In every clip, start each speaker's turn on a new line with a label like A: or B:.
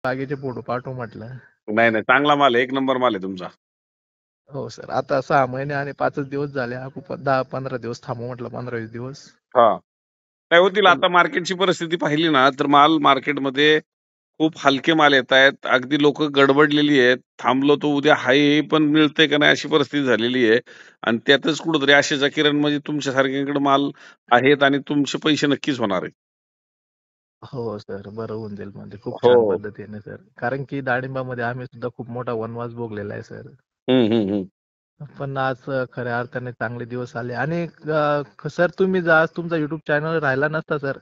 A: बागेचे फोटो पाठवू म्हटलं.
B: नाही नाही, चांगला माल आहे, एक नंबर माल आहे तुमचा.
A: हो सर, आता 6 महिने आणि 5च दिवस झाले. आपण 10-15 दिवस थांबू म्हटलं, 15-20 दिवस.
B: हा, काय होतील
A: पण
B: आता मार्केटची परिस्थिती पाहिली ना तर माल मार्केटमध्ये खूप हलके माल येत आहेत. अगदी लोक गडबडलेली आहेत. थांबलो तो उद्या हाय पण मिळतंय का नाही अशी परिस्थिती झालेली आहे. आणि त्यातच कुठेतरी आशेचा किरण म्हणजे तुमच्यासारख्यांकडे माल आहेत आणि तुमचे पैसे नक्कीच होणार आहेत.
A: हो सर, बरं होऊन जाईल म्हणजे खूप
B: हो.
A: छान पद्धतीने सर. कारण की डाळिंबामध्ये आम्ही सुद्धा खूप मोठा वनवास भोगलेला आहे सर.
B: हम्म.
A: पण आज खऱ्या अर्थाने चांगले दिवस आले आणि सर तुम्ही आज तुमचा युट्यूब चॅनल राहिला नसता सर,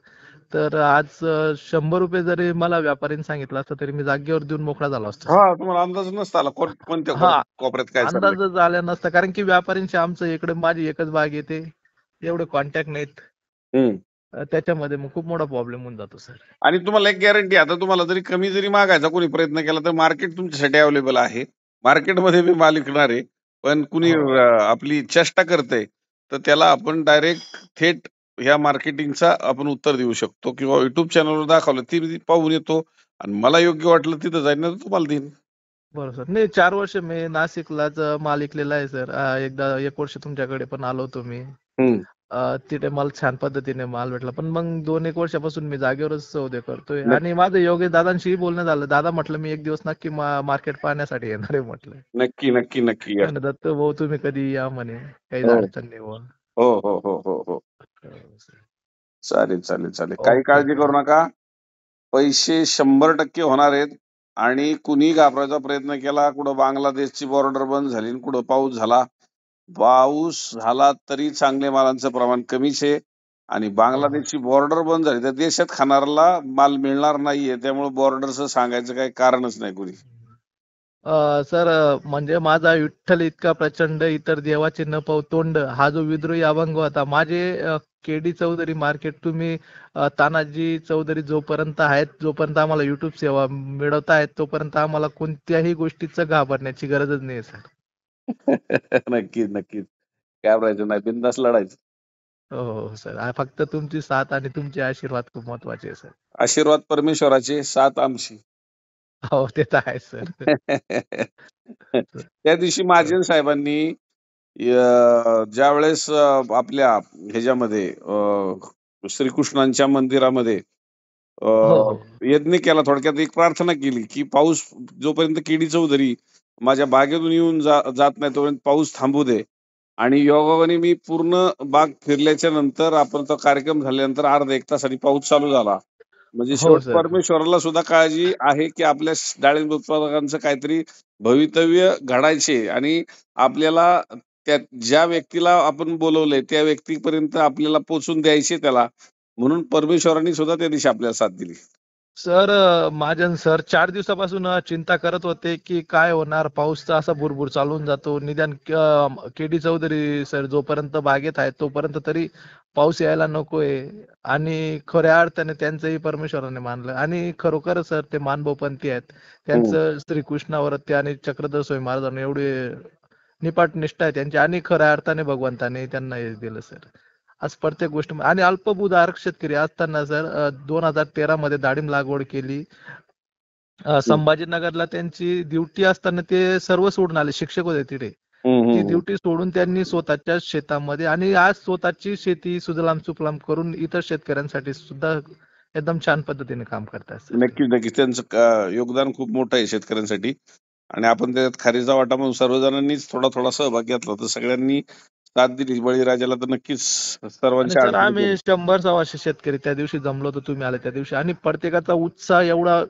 A: तर आज ₹100 जरी मला व्यापाऱ्याने सांगितलं असतं तरी मी जागेवर देऊन मोकळा झालो असतो सर.
B: हा, तुम्हाला अंदाज नसता आला कोणत्या
A: हा,
B: कोपऱ्यात काय चाललंय.
A: अंदाजच आला नसता कारण की व्यापाऱ्यांशी आमचं इकडे माझी एकच बाग येते, एवढे कॉन्टॅक्ट नाहीत.
B: हम्म.
A: त्याच्यामध्ये मग खूप मोठा प्रॉब्लेम होऊन जातो सर.
B: आणि तुम्हाला एक गॅरंटी, आता तुम्हाला जरी कमी जरी मागायचा कोणी प्रयत्न केला तर मार्केट तुमच्यासाठी अवेलेबल आहे. मार्केटमध्ये मी माल विकणार आहे. पण कुणी
A: हो.
B: आपली चेष्टा करतंय तर त्याला आपण डायरेक्ट थेट ह्या मार्केटिंगचा आपण उत्तर देऊ शकतो किंवा युट्यूब चॅनलवर दाखवलं ती पाहून येतो आणि मला योग्य वाटलं तिथं जाईन ना तुम्हाला देईन.
A: बरं सर. नाही 4 वर्ष मी नाशिकलाच माल विकलेला आहे सर. एकदा 1 वर्ष तुमच्याकडे पण आलो होतो मी.
B: हम्म.
A: तिथे मला छान पद्धतीने माल भेटला. पण मग 2-1 वर्षापासून मी जागेवरच सौदे करतोय आणि माझं योगेश दादांशीही बोलणं झालं. दादा म्हटलं मी एक दिवस नक्की मार्केट पाहण्यासाठी येणार आहे म्हटलं.
B: नक्की नक्की नक्की या.
A: म्हणे दत्त भाऊ तुम्ही कधी या म्हणे. काहीच
B: हो
A: अडचण नाही बुवा.
B: हो हो हो हो हो.
A: हो सर.
B: चालेल चालेल चालेल, काही
A: ओके
B: काळजी
A: सर.
B: करू नका. पैसे 100% होणार आहेत. आणि कुणी घाबरायचा प्रयत्न केला, कुठं बांगलादेशची बॉर्डर बंद झाली आणि कुठं पाऊस झाला. पाऊस झाला तरी चांगल्या मालांचं प्रमाण कमीच आहे. आणि
A: हो, हो.
B: बांगलादेशची बॉर्डर बंद झाली तर देशात खाणाऱ्याला माल मिळणार नाहीये. त्यामुळे बॉर्डरचं सांगायचं काही कारणच नाही कुणी.
A: सर म्हणजे माझा विठ्ठल इतका प्रचंड इतर देवाचे न पाव तोंड हा जो विद्रोही अभंग होता. माझे केडी चौधरी मार्केट तुम्ही तानाजी चौधरी जोपर्यंत आहेत, जोपर्यंत आम्हाला युट्यूब सेवा मिळवता आहेत, तोपर्यंत आम्हाला कोणत्याही गोष्टीचं घाबरण्याची गरजच नाही सर.
B: नक्कीच नक्कीच, घाबरायचं नाही, बिनधास्त लढायचं.
A: हो, हो सर. फक्त तुमची साथ आणि तुमचे आशीर्वाद खूप महत्वाचे आहे सर.
B: आशीर्वाद परमेश्वराचे, साथ आमची.
A: हो, ते तर आहे सर.
B: त्या दिवशी महाजन साहेबांनी ज्या वेळेस आपल्या ह्याच्यामध्ये श्रीकृष्णांच्या मंदिरामध्ये
A: हो, हो.
B: यज्ञ केला, थोडक्यात एक प्रार्थना केली की पाऊस जोपर्यंत केडी चौधरी माझ्या बागेतून येऊन जात नाही तोपर्यंत पाऊस थांबू दे. आणि योगाने मी पूर्ण बाग फिरल्याच्या नंतर आपण तो कार्यक्रम झाल्यानंतर अर्धा 1 तासांनी पाऊस चालू झाला. म्हणजे
A: हो
B: शेवटी
A: सर.
B: परमेश्वराला सुद्धा काळजी आहे की आपल्या डाळिंब उत्पादकांचं काहीतरी भवितव्य घडायचे आणि आपल्याला त्या ज्या व्यक्तीला आपण बोलवलंय त्या व्यक्तीपर्यंत आपल्याला पोहोचून द्यायचे त्याला. म्हणून परमेश्वरांनी सुद्धा त्या दिवशी आपल्याला साथ दिली.
A: सर महाजन सर 4 दिवसापासून चिंता करत होते की काय होणार, पाऊसचा असा भुरभुर चालून जातो. निदान केडी चौधरी सर जोपर्यंत बागेत आहेत तोपर्यंत तरी पाऊस यायला नकोय. आणि खऱ्या अर्थाने त्यांचंही परमेश्वराने मानलं आणि खरोखर सर ते मानभोवपंथी आहेत.
B: हम्म.
A: त्यांचं श्रीकृष्णावरती आणि चक्रधर स्वामी महाराजांना एवढे निपाट निष्ठा आहे त्यांची आणि खऱ्या अर्थाने भगवंताने त्यांना हे दिलं सर. आज प्रत्येक गोष्ट आणि अल्पभूधारक शेतकरी असताना सर 2013 मध्ये डाळिंब लागवड केली.
B: हम्म.
A: संभाजीनगरला त्यांची ड्युटी असताना ते सर्व सोडून आले. शिक्षक होते तिथे.
B: हम्म.
A: ती
B: हम्म.
A: ड्युटी सोडून त्यांनी स्वतःच्या शेतामध्ये आणि आज स्वतःची शेती सुजलाम सुफलाम करून इतर शेतकऱ्यांसाठी सुद्धा एकदम छान पद्धतीने काम करतात सर ते.
B: नक्कीच नक्कीच, त्यांचं योगदान खूप मोठं आहे शेतकऱ्यांसाठी. आणि आपण त्याच्यात खारीचा वाटा म्हणून सर्वजणांनीच थोडा थोडा सहभाग घेतला तर सगळ्यांनी साथ दिली बळीराजाला तर नक्कीच
A: आणि
B: सर्वांच्या
A: सर
B: अडचणी
A: आम्ही
B: दूर.
A: 100-125 शेतकरी त्या दिवशी जमलो होतो, तुम्ही आले त्या दिवशी आणि प्रत्येकाचा उत्साह एवढा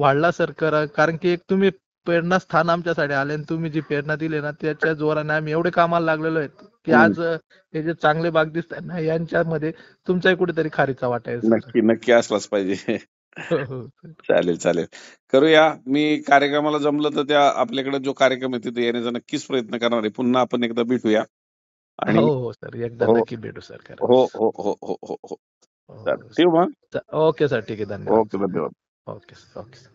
A: वाढला सर. कारण की एक तुम्ही प्रेरणास्थान आमच्यासाठी आले आणि तुम्ही जी प्रेरणा दिली ना त्याच्या जोराने आम्ही एवढे कामाला लागलेलो आहेत की
B: हम्म.
A: आज हे जे चांगले बाग दिसतात ना यांच्यामध्ये तुमचाही कुठेतरी खारीचा वाटा आहे सर.
B: नक्की नक्की असलाच पाहिजे.
A: हो, हो सर.
B: चालेल चालेल, करूया. मी कार्यक्रमाला जमलं तर त्या आपल्याकडे जो कार्यक्रम आहे तिथे येण्याचा नक्कीच प्रयत्न करणार आहे. पुन्हा आपण एकदा भेटूया.
A: हो,
B: आणि
A: हो सर. एकदा
B: हो
A: नक्की भेटू सर
B: हो
A: खरंच.
B: हो हो हो हो हो.
A: हो,
B: चालेल,
A: हो
B: ठेवू मग.
A: सर. ओके सर, ठीक आहे. धन्यवाद
B: ओके,
A: सर.
B: धन्यवाद.
A: Okay sir. Okay sir.